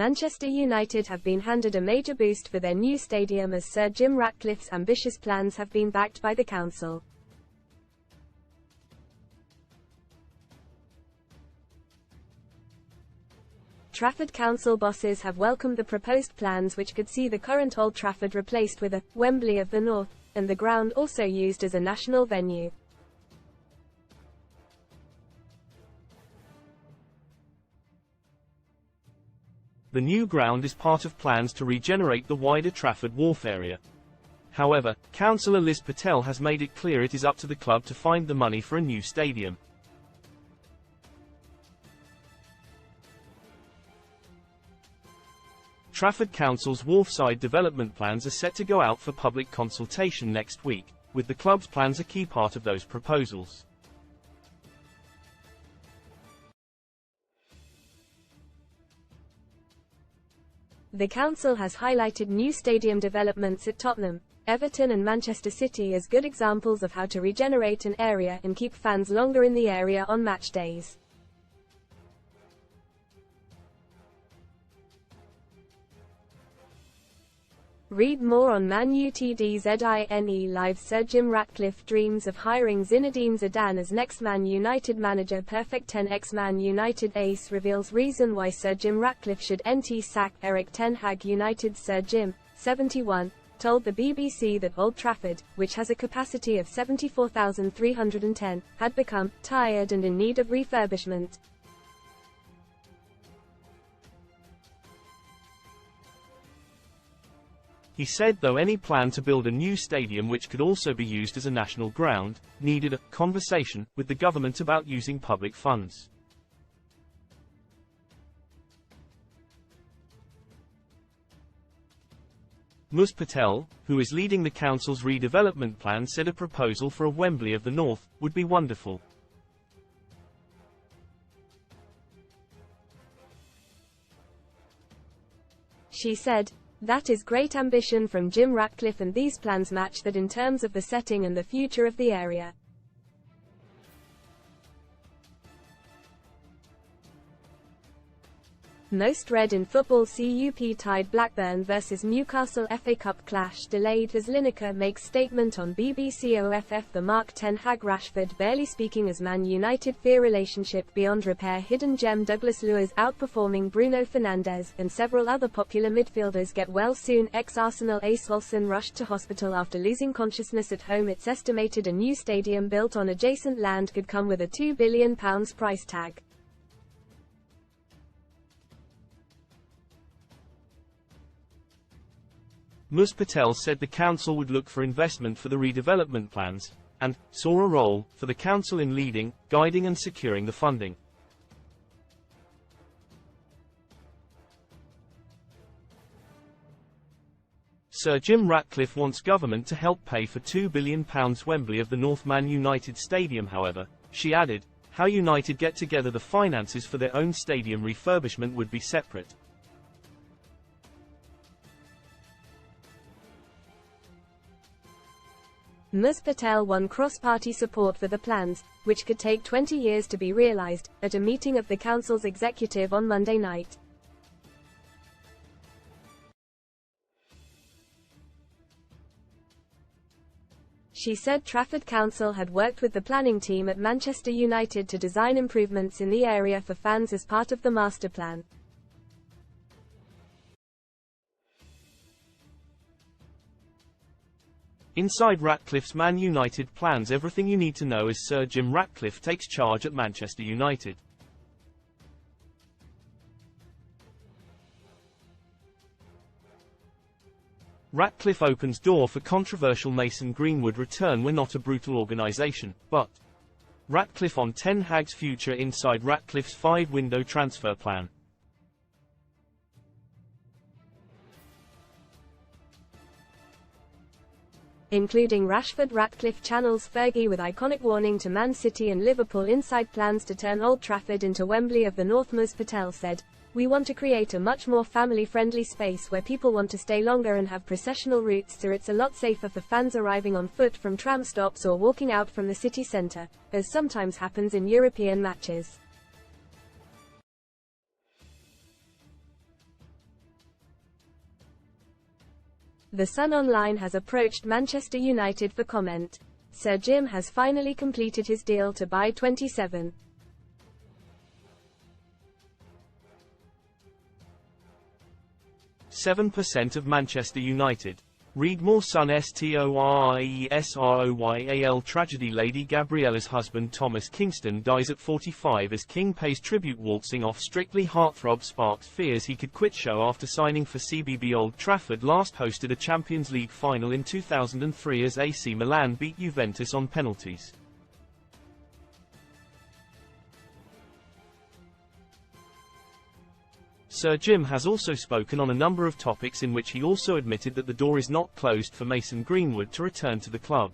Manchester United have been handed a major boost for their new stadium as Sir Jim Ratcliffe's ambitious plans have been backed by the council. Trafford Council bosses have welcomed the proposed plans, which could see the current Old Trafford replaced with a Wembley of the North, and the ground also used as a national venue. The new ground is part of plans to regenerate the wider Trafford Wharf area. However, Councillor Liz Patel has made it clear it is up to the club to find the money for a new stadium. Trafford Council's wharfside development plans are set to go out for public consultation next week, with the club's plans a key part of those proposals. The council has highlighted new stadium developments at Tottenham, Everton and Manchester City as good examples of how to regenerate an area and keep fans longer in the area on match days. Read more on Man Utd ZINE Live. Sir Jim Ratcliffe dreams of hiring Zinedine Zidane as next Man United manager. Perfect 10 ex-Man United ace reveals reason why Sir Jim Ratcliffe should sack Erik ten Hag. United Sir Jim, 71, told the BBC that Old Trafford, which has a capacity of 74,310, had become tired and in need of refurbishment. He said though any plan to build a new stadium which could also be used as a national ground, needed a conversation with the government about using public funds. Ms Patel, who is leading the council's redevelopment plan, said a proposal for a Wembley of the North would be wonderful. She said, "That is great ambition from Jim Ratcliffe, and these plans match that in terms of the setting and the future of the area." Most read in football. CUP tied Blackburn vs Newcastle FA Cup clash delayed as Lineker makes statement on BBC OFF. The Mark ten Hag Rashford barely speaking as Man United fear relationship beyond repair. Hidden gem Douglas Luiz outperforming Bruno Fernandes, and several other popular midfielders get well soon. Ex-Arsenal ace Olsen rushed to hospital after losing consciousness at home. It's estimated a new stadium built on adjacent land could come with a £2 billion price tag. Ms Patel said the council would look for investment for the redevelopment plans, and saw a role for the council in leading, guiding and securing the funding. Sir Jim Ratcliffe wants government to help pay for £2 billion Wembley of the North Man United Stadium. However, she added, how United get together the finances for their own stadium refurbishment would be separate. Ms Patel won cross-party support for the plans, which could take 20 years to be realised, at a meeting of the council's executive on Monday night. She said Trafford Council had worked with the planning team at Manchester United to design improvements in the area for fans as part of the master plan. Inside Ratcliffe's Man United plans, everything you need to know as Sir Jim Ratcliffe takes charge at Manchester United. Ratcliffe opens door for controversial Mason Greenwood return. We're not a brutal organisation, but Ratcliffe on Ten Hag's future. Inside Ratcliffe's 5-window transfer plan. Including Rashford. Ratcliffe channels Fergie with iconic warning to Man City and Liverpool. Inside plans to turn Old Trafford into Wembley of the North. Ms Patel said, "We want to create a much more family-friendly space where people want to stay longer and have processional routes, so it's a lot safer for fans arriving on foot from tram stops or walking out from the city centre, as sometimes happens in European matches." The Sun Online has approached Manchester United for comment. Sir Jim has finally completed his deal to buy 27. 7% of Manchester United. Read more. Sun STORIESROYAL tragedy. Lady Gabriella's husband Thomas Kingston dies at 45 as King pays tribute waltzing off Strictly. Heartthrob sparks fears he could quit show after signing for CBB. Old Trafford last hosted a Champions League final in 2003 as AC Milan beat Juventus on penalties. Sir Jim has also spoken on a number of topics in which he also admitted that the door is not closed for Mason Greenwood to return to the club.